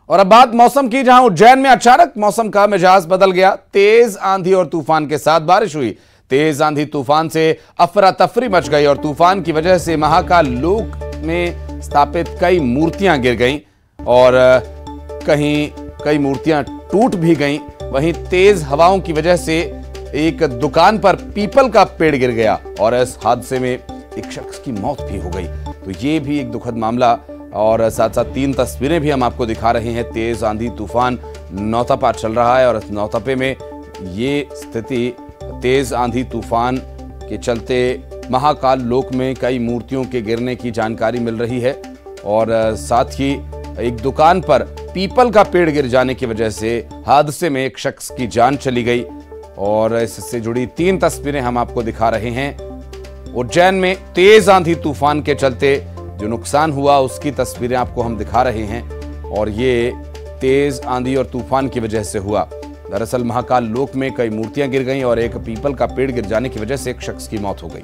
और अब बात मौसम की, जहां उज्जैन में अचानक मौसम का मिजाज बदल गया। तेज आंधी और तूफान के साथ बारिश हुई। तेज आंधी तूफान से अफरा तफरी मच गई और तूफान की वजह से महाकाल लोक में स्थापित कई मूर्तियां गिर गईं और कहीं कई मूर्तियां टूट भी गईं। वहीं तेज हवाओं की वजह से एक दुकान पर पीपल का पेड़ गिर गया और इस हादसे में एक शख्स की मौत भी हो गई। तो ये भी एक दुखद मामला और साथ साथ 3 तस्वीरें भी हम आपको दिखा रहे हैं। तेज आंधी तूफान नौतपा चल रहा है और इस नौतपे में ये स्थिति, तेज आंधी तूफान के चलते महाकाल लोक में कई मूर्तियों के गिरने की जानकारी मिल रही है और साथ ही एक दुकान पर पीपल का पेड़ गिर जाने की वजह से हादसे में एक शख्स की जान चली गई और इससे जुड़ी 3 तस्वीरें हम आपको दिखा रहे हैं। उज्जैन में तेज आंधी तूफान के चलते जो नुकसान हुआ उसकी तस्वीरें आपको हम दिखा रहे हैं और ये तेज आंधी और तूफान की वजह से हुआ। दरअसल महाकाल लोक में कई मूर्तियां गिर गईं और एक पीपल का पेड़ गिर जाने की वजह से एक शख्स की मौत हो गई।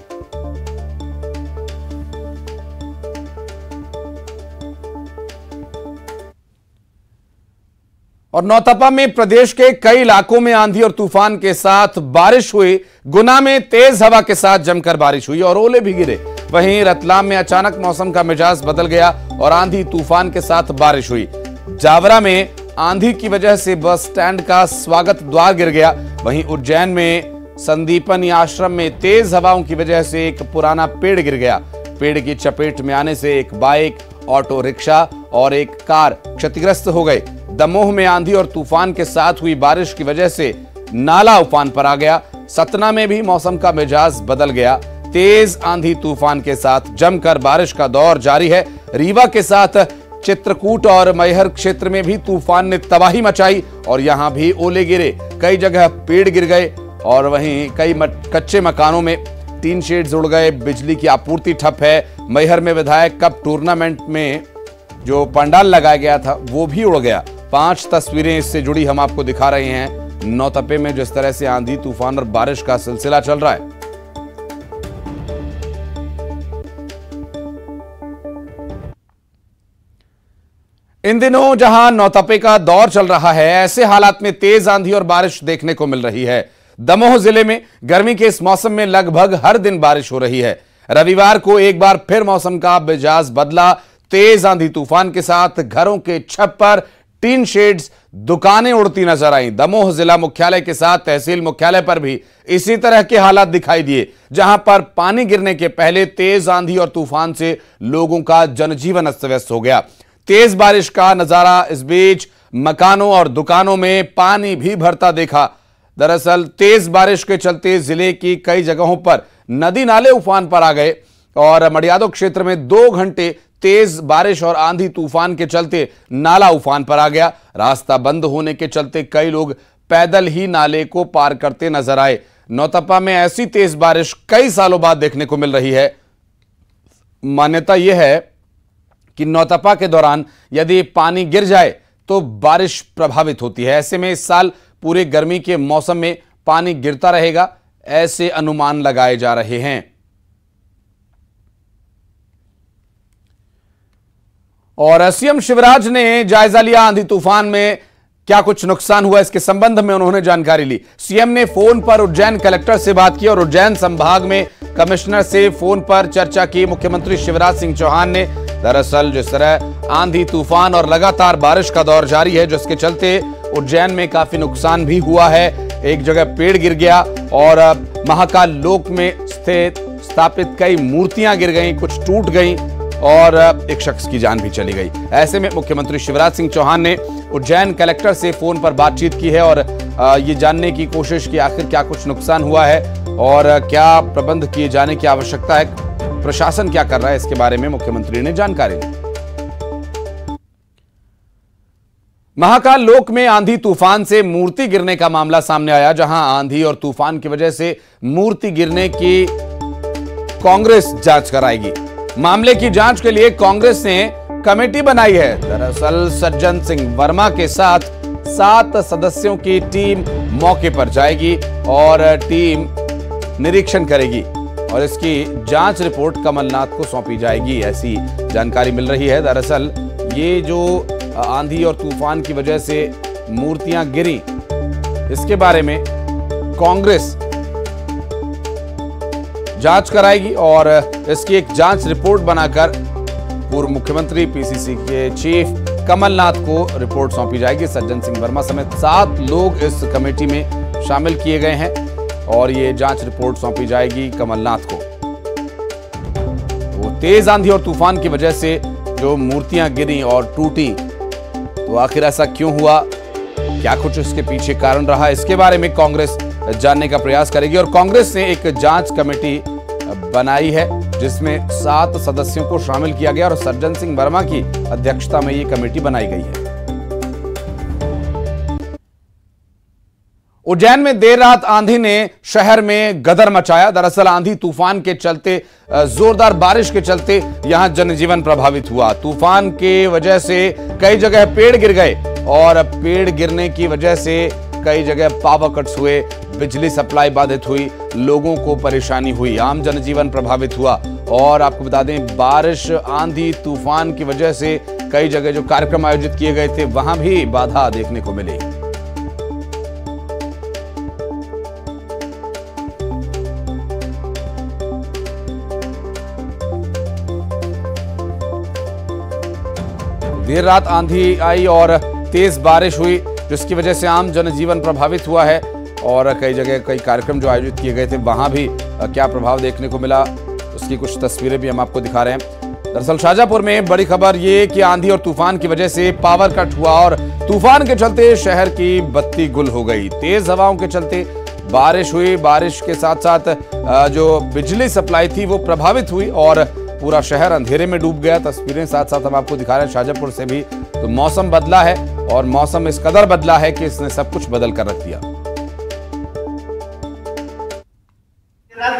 और नौतपा में प्रदेश के कई इलाकों में आंधी और तूफान के साथ बारिश हुई। गुना में तेज हवा के साथ जमकर बारिश हुई और ओले भी गिरे। वहीं रतलाम में अचानक मौसम का मिजाज बदल गया और आंधी तूफान के साथ बारिश हुई। जावरा में आंधी की वजह से बस स्टैंड का स्वागत द्वार गिर गया। वहीं उज्जैन में संदीपनी आश्रम में तेज हवाओं की वजह से एक पुराना पेड़ गिर गया। पेड़ की चपेट में आने से एक बाइक, ऑटो रिक्शा और एक कार क्षतिग्रस्त हो गए। दमोह में आंधी और तूफान के साथ हुई बारिश की वजह से नाला उफान पर आ गया। सतना में भी मौसम का मिजाज बदल गया। तेज आंधी तूफान के साथ जमकर बारिश का दौर जारी है। रीवा के साथ चित्रकूट और मैहर क्षेत्र में भी तूफान ने तबाही मचाई और यहां भी ओले गिरे। कई जगह पेड़ गिर गए और वहीं कई कच्चे मकानों में टीन शेड्स उड़ गए। बिजली की आपूर्ति ठप है। मैहर में विधायक कप टूर्नामेंट में जो पंडाल लगाया गया था वो भी उड़ गया। 5 तस्वीरें इससे जुड़ी हम आपको दिखा रहे हैं। नौतपे में जिस तरह से आंधी तूफान और बारिश का सिलसिला चल रहा है। इन दिनों जहां नौतपे का दौर चल रहा है, ऐसे हालात में तेज आंधी और बारिश देखने को मिल रही है। दमोह जिले में गर्मी के इस मौसम में लगभग हर दिन बारिश हो रही है। रविवार को एक बार फिर मौसम का मिजाज बदला। तेज आंधी तूफान के साथ घरों के छत पर टीन शेड्स, दुकानें उड़ती नजर आईं। दमोह जिला मुख्यालय के साथ तहसील मुख्यालय पर भी इसी तरह के हालात दिखाई दिए, जहां पर पानी गिरने के पहले तेज आंधी और तूफान से लोगों का जनजीवन अस्त व्यस्त हो गया। तेज बारिश का नजारा इस बीच मकानों और दुकानों में पानी भी भरता देखा। दरअसल तेज बारिश के चलते जिले की कई जगहों पर नदी नाले उफान पर आ गए और मडियादो क्षेत्र में 2 घंटे तेज बारिश और आंधी तूफान के चलते नाला उफान पर आ गया। रास्ता बंद होने के चलते कई लोग पैदल ही नाले को पार करते नजर आए। नौतपा में ऐसी तेज बारिश कई सालों बाद देखने को मिल रही है। मान्यता यह है कि नौतपा के दौरान यदि पानी गिर जाए तो बारिश प्रभावित होती है। ऐसे में इस साल पूरे गर्मी के मौसम में पानी गिरता रहेगा, ऐसे अनुमान लगाए जा रहे हैं। और सीएम शिवराज ने जायजा लिया आंधी तूफान में क्या कुछ नुकसान हुआ, इसके संबंध में उन्होंने जानकारी ली। सीएम ने फोन पर उज्जैन कलेक्टर से बात की और उज्जैन संभाग में कमिश्नर से फोन पर चर्चा की। मुख्यमंत्री शिवराज सिंह चौहान ने दरअसल जिस तरह आंधी तूफान और लगातार बारिश का दौर जारी है, जिसके चलते उज्जैन में काफी नुकसान भी हुआ है। एक जगह पेड़ गिर गया और महाकाल लोक में स्थापित कई मूर्तियां गिर गईं, कुछ टूट गईं और एक शख्स की जान भी चली गई। ऐसे में मुख्यमंत्री शिवराज सिंह चौहान ने उज्जैन कलेक्टर से फोन पर बातचीत की है और ये जानने की कोशिश की आखिर क्या कुछ नुकसान हुआ है और क्या प्रबंध किए जाने की आवश्यकता है, प्रशासन क्या कर रहा है, इसके बारे में मुख्यमंत्री ने जानकारी दी। महाकाल लोक में आंधी तूफान से मूर्ति गिरने का मामला सामने आया, जहां आंधी और तूफान की वजह से मूर्ति गिरने की कांग्रेस जांच कराएगी। मामले की जांच के लिए कांग्रेस ने कमेटी बनाई है। दरअसल सज्जन सिंह वर्मा के साथ 7 सदस्यों की टीम मौके पर जाएगी और टीम निरीक्षण करेगी और इसकी जांच रिपोर्ट कमलनाथ को सौंपी जाएगी, ऐसी जानकारी मिल रही है। दरअसल ये जो आंधी और तूफान की वजह से मूर्तियां गिरी, इसके बारे में कांग्रेस जांच कराएगी और इसकी एक जांच रिपोर्ट बनाकर पूर्व मुख्यमंत्री पीसीसी के चीफ कमलनाथ को रिपोर्ट सौंपी जाएगी। सज्जन सिंह वर्मा समेत 7 लोग इस कमेटी में शामिल किए गए हैं और ये जांच रिपोर्ट सौंपी जाएगी कमलनाथ को। वो तेज आंधी और तूफान की वजह से जो मूर्तियां गिरी और टूटी, तो आखिर ऐसा क्यों हुआ, क्या कुछ इसके पीछे कारण रहा, इसके बारे में कांग्रेस जानने का प्रयास करेगी। और कांग्रेस ने एक जांच कमेटी बनाई है जिसमें 7 सदस्यों को शामिल किया गया और सज्जन सिंह वर्मा की अध्यक्षता में ये कमेटी बनाई गई है। उज्जैन में देर रात आंधी ने शहर में गदर मचाया। दरअसल आंधी तूफान के चलते, जोरदार बारिश के चलते यहां जनजीवन प्रभावित हुआ। तूफान के वजह से कई जगह पेड़ गिर गए और पेड़ गिरने की वजह से कई जगह पावर कट्स हुए, बिजली सप्लाई बाधित हुई, लोगों को परेशानी हुई, आम जनजीवन प्रभावित हुआ। और आपको बता दें, बारिश, आंधी, तूफान की वजह से कई जगह जो कार्यक्रम आयोजित किए गए थे वहां भी बाधा देखने को मिली। देर रात आंधी आई और तेज बारिश हुई, जिसकी वजह से आम जनजीवन प्रभावित हुआ है और कई जगह कई कार्यक्रम जो आयोजित किए गए थे वहां भी क्या प्रभाव देखने को मिला, उसकी कुछ तस्वीरें भी हम आपको दिखा रहे हैं। दरअसल शाहजहांपुर में बड़ी खबर ये कि आंधी और तूफान की वजह से पावर कट हुआ और तूफान के चलते शहर की बत्ती गुल हो गई। तेज हवाओं के चलते बारिश हुई, बारिश के साथ साथ जो बिजली सप्लाई थी वो प्रभावित हुई और पूरा शहर अंधेरे में डूब गया। तस्वीरें साथ साथ हम आपको दिखा रहे हैं शाहजहांपुर से भी। तो मौसम बदला है और मौसम इस कदर बदला है कि इसने सब कुछ बदल कर रख दिया।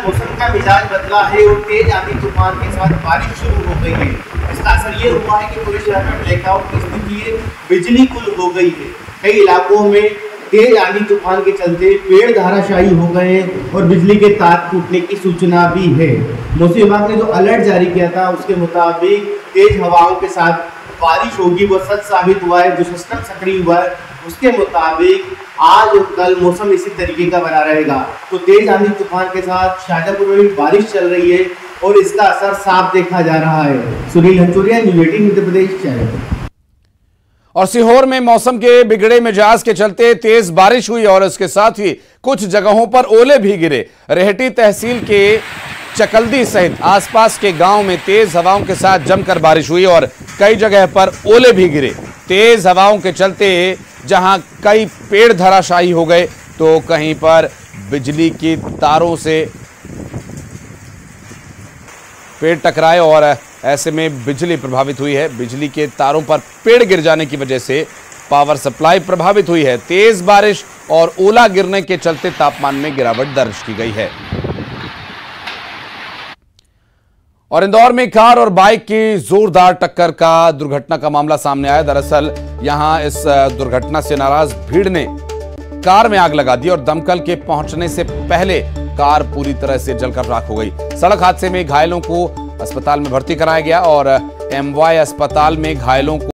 मौसम का मिजाज बदला है और तेज आंधी तूफान के साथ बारिश शुरू हो गई है। इसका असर ये हुआ है कि पूरे शहर में ब्लैकआउट की स्थिति है, बिजली गुल हो गई है। कई इलाकों में तेज आंधी तूफान के चलते पेड़ धराशायी हो गए और बिजली के तार टूटने की सूचना भी है। मौसम विभाग ने जो अलर्ट जारी किया था उसके मुताबिक तेज हवाओं के साथ बारिश होगी, वो सच साबित हुआ है। जो सिस्टम सक्रिय हुआ है उसके मुताबिक आज और कल मौसम इसी तरीके का बना रहेगा। तो तेज आंधी तूफान के साथ शाहजहांपुर में भी बारिश चल रही है और इसका असर साफ देखा जा रहा है। Sunil हंचोरिया, news 18 Madhya Pradesh channel. और सीहोर में मौसम के बिगड़े मिजाज के चलते तेज बारिश हुई और इसके साथ ही कुछ जगहों पर ओले भी गिरे। रेहटी तहसील के चकल्दी सहित आसपास के गांव में तेज हवाओं के साथ जमकर बारिश हुई और कई जगह पर ओले भी गिरे। तेज हवाओं के चलते जहां कई पेड़ धराशायी हो गए तो कहीं पर बिजली की तारों से पेड़ टकराए और ऐसे में बिजली प्रभावित हुई है। बिजली के तारों पर पेड़ गिर जाने की वजह से पावर सप्लाई प्रभावित हुई है। तेज बारिश और ओला गिरने के चलते तापमान में गिरावट दर्ज की गई है। और इंदौर में कार और बाइक की जोरदार टक्कर का दुर्घटना का मामला सामने आया। दरअसल यहां इस दुर्घटना से नाराज भीड़ ने कार में आग लगा दी और दमकल के पहुंचने से पहले कार पूरी तरह से जलकर राख हो गई। सड़क हादसे में घायलों को अस्पताल में भर्ती कराया गया और एमवाय अस्पताल में घायलों को